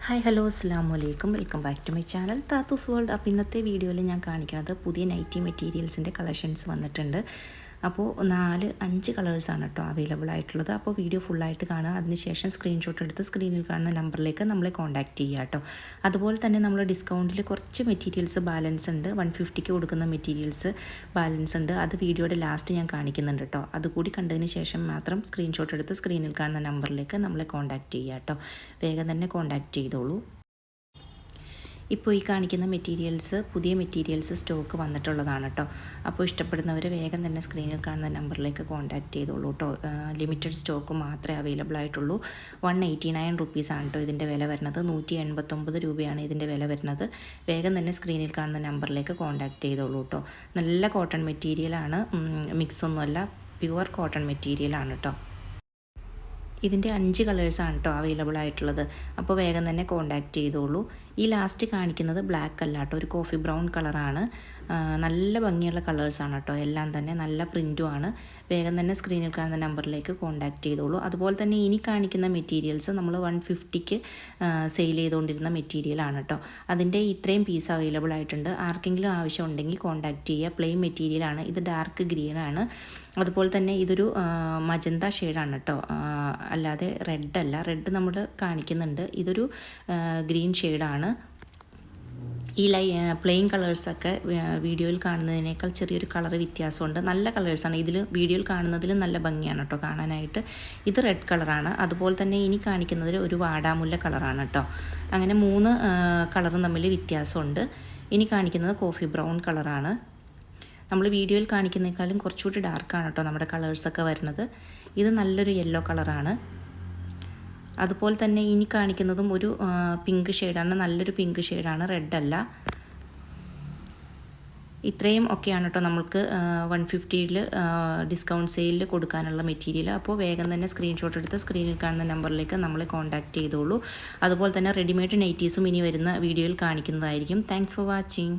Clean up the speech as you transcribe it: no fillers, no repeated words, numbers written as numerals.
Hi hello അസ്സാം വലൈക്കും welcome back to my channel Thathus world. അപ്പോൾ ഇന്നത്തെ വീഡിയോയിൽ ഞാൻ കാണിക്കുന്നത് പുതിയ നൈറ്റി മെറ്റീരിയൽസിൻ്റെ കളക്ഷൻസ് വന്നിട്ടുണ്ട്. അപ്പോൾ 4-5 കളേഴ്സാണ് കേട്ടോ അവൈലബിൾ ആയിട്ടുള്ളത്. അപ്പോൾ വീഡിയോ ഫുള്ളായിട്ട് കാണുക, അതിനുശേഷം സ്ക്രീൻഷോട്ട് എടുത്ത് സ്ക്രീനിൽ കാണുന്ന നമ്പറിലേക്ക് നമ്മളെ കോൺടാക്റ്റ് ചെയ്യുക കേട്ടോ. അതുപോലെ തന്നെ നമ്മൾ ഡിസ്കൗണ്ടിൽ കുറച്ച് മെറ്റീരിയൽസ് ബാലൻസ് ഉണ്ട്, 150ക്ക് കൊടുക്കുന്ന മെറ്റീരിയൽസ് ബാലൻസ് ഉണ്ട്. അത് വീഡിയോയുടെ ലാസ്റ്റ് ഞാൻ കാണിക്കുന്നുണ്ട് കേട്ടോ. അതുകൂടി കണ്ടതിന് ശേഷം മാത്രം സ്ക്രീൻഷോട്ട് എടുത്ത് സ്ക്രീനിൽ കാണുന്ന നമ്പറിലേക്ക് നമ്മളെ കോൺടാക്റ്റ് ചെയ്യുക കേട്ടോ. വേഗം തന്നെ കോൺടാക്റ്റ് ചെയ്തോളൂ. ഇപ്പോൾ ഈ കാണിക്കുന്ന മെറ്റീരിയൽസ് പുതിയ മെറ്റീരിയൽസ് സ്റ്റോക്ക് വന്നിട്ടുള്ളതാണ് കേട്ടോ. അപ്പോൾ ഇഷ്ടപ്പെടുന്നവർ വേഗം തന്നെ സ്ക്രീനിൽ കാണുന്ന നമ്പറിലേക്ക് കോൺടാക്റ്റ് ചെയ്തോളൂ കേട്ടോ. ലിമിറ്റഡ് സ്റ്റോക്ക് മാത്രമേ അവൈലബിൾ ആയിട്ടുള്ളൂ. 189 റുപ്പീസാണ് കേട്ടോ ഇതിൻ്റെ വില വരുന്നത്. 189 രൂപയാണ് ഇതിൻ്റെ വില വരുന്നത്. വേഗം തന്നെ സ്ക്രീനിൽ കാണുന്ന നമ്പറിലേക്ക് കോൺടാക്റ്റ് ചെയ്തോളൂ കേട്ടോ. നല്ല കോട്ടൺ മെറ്റീരിയലാണ്, മിക്സ് ഒന്നുമല്ല, പ്യുവർ കോട്ടൺ മെറ്റീരിയലാണ് കേട്ടോ. ഇതിൻ്റെ 5 കളേഴ്സാണ് കേട്ടോ അവൈലബിൾ ആയിട്ടുള്ളത്. അപ്പോൾ വേഗം തന്നെ കോൺടാക്റ്റ് ചെയ്തോളൂ. ഈ ലാസ്റ്റ് കാണിക്കുന്നത് ബ്ലാക്ക് അല്ല കേട്ടോ, ഒരു കോഫി ബ്രൗൺ കളറാണ്. നല്ല ഭംഗിയുള്ള കളേഴ്സാണ് കേട്ടോ, എല്ലാം തന്നെ നല്ല പ്രിൻറ്റുമാണ്. വേഗം തന്നെ സ്ക്രീനിൽ കാണുന്ന നമ്പറിലേക്ക് കോൺടാക്റ്റ് ചെയ്തോളൂ. അതുപോലെ തന്നെ ഇനി കാണിക്കുന്ന മെറ്റീരിയൽസ് നമ്മൾ 150ക്ക് സെയിൽ ചെയ്തുകൊണ്ടിരുന്ന മെറ്റീരിയലാണ് കേട്ടോ. അതിൻ്റെ ഇത്രയും പീസ് അവൈലബിൾ ആയിട്ടുണ്ട്. ആർക്കെങ്കിലും ആവശ്യമുണ്ടെങ്കിൽ കോൺടാക്റ്റ് ചെയ്യുക. പ്ലെയിൻ മെറ്റീരിയലാണ്, ഇത് ഡാർക്ക് ഗ്രീൻ ആണ്. അതുപോലെ തന്നെ ഇതൊരു മജന്ത ഷെയ്ഡാണ് കേട്ടോ, അല്ലാതെ റെഡ് അല്ല. റെഡ് നമ്മൾ കാണിക്കുന്നുണ്ട്, ഇതൊരു ഗ്രീൻ ഷെയ്ഡാണ്. ഈ പ്ലെയിൻ കളേഴ്സൊക്കെ വീഡിയോയിൽ കാണുന്നതിനേക്കാൾ ചെറിയൊരു കളർ വ്യത്യാസമുണ്ട്. നല്ല കളേഴ്സാണ്, ഇതിൽ വീഡിയോയിൽ കാണുന്നതിലും നല്ല ഭംഗിയാണ് കേട്ടോ കാണാനായിട്ട്. ഇത് റെഡ് കളറാണ്. അതുപോലെ തന്നെ ഇനി കാണിക്കുന്നതിൽ ഒരു വാടാമുല്ല കളറാണ് കേട്ടോ. അങ്ങനെ 3 കളറും തമ്മിൽ വ്യത്യാസമുണ്ട്. ഇനി കാണിക്കുന്നത് കോഫി ബ്രൗൺ കളറാണ്. നമ്മൾ വീഡിയോയിൽ കാണിക്കുന്നതിനേക്കാളും കുറച്ചുകൂടി ഡാർക്കാണ് കേട്ടോ നമ്മുടെ കളേഴ്സൊക്കെ വരുന്നത്. ഇത് നല്ലൊരു യെല്ലോ കളറാണ്. അതുപോലെ തന്നെ ഇനി കാണിക്കുന്നതും ഒരു പിങ്ക് ഷെയ്ഡാണ്, നല്ലൊരു പിങ്ക് ഷെയ്ഡാണ്, റെഡ് അല്ല. ഇത്രയും ഒക്കെയാണ് കേട്ടോ നമുക്ക് 150ൽ ഡിസ്കൗണ്ട് സെയിലിൽ കൊടുക്കാനുള്ള മെറ്റീരിയൽ. അപ്പോൾ വേഗം തന്നെ സ്ക്രീൻഷോട്ട് എടുത്ത് സ്ക്രീനിൽ കാണുന്ന നമ്പറിലേക്ക് നമ്മളെ കോൺടാക്റ്റ് ചെയ്തോളൂ. അതുപോലെ തന്നെ റെഡിമെയ്ഡ് നൈറ്റീസും ഇനി വരുന്ന വീഡിയോയിൽ കാണിക്കുന്നതായിരിക്കും. Thanks for watching.